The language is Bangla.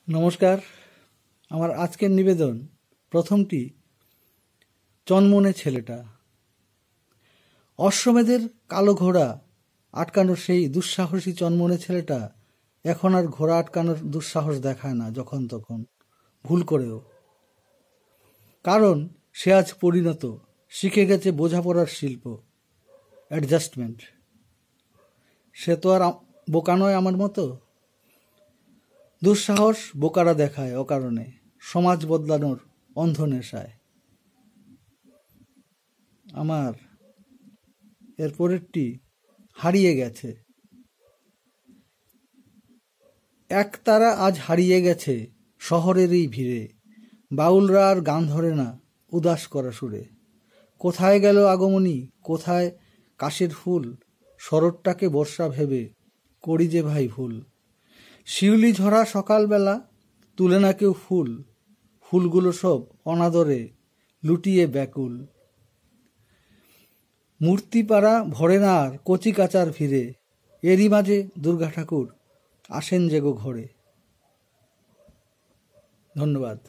নমস্কার। আমার আজকের নিবেদন প্রথমটি চনমনে ছেলেটা। অশ্বমেধের কালো ঘোড়া আটকানোর সেই দুঃসাহসী চনমনে ছেলেটা এখন আর ঘোড়া আটকানোর দুঃসাহস দেখায় না যখন তখন, ভুল করেও। কারণ সে আজ পরিণত, শিখে গেছে বোঝাপড়ার শিল্প, অ্যাডজাস্টমেন্ট। সে তো আর বোকা নয় আমার মতো। দুঃসাহস বোকারা দেখায় অকারণে, সমাজ বদলানোর অন্ধ নেশায়। আমার এর পরেরটি হারিয়ে গেছে। একতারা আজ হারিয়ে গেছে শহরের এই ভিড়ে, বাউলরা আর গান ধরে না উদাস করা সুরে। কোথায় গেল আগমনী, কোথায় কাশের ফুল, শরৎটাকে বর্ষা ভেবে করি যে ভাই ভুল। শিউলি ঝরা সকালবেলা তুলে না কেউ ফুল, ফুলগুলো সব অনাদরে লুটিয়ে ব্যাকুল। মূর্তিপাড়া ভরে না আর কচি কাচার ভিড়ে, এরই মাঝে দুর্গা ঠাকুর আসেন যেগো ঘরে। ধন্যবাদ।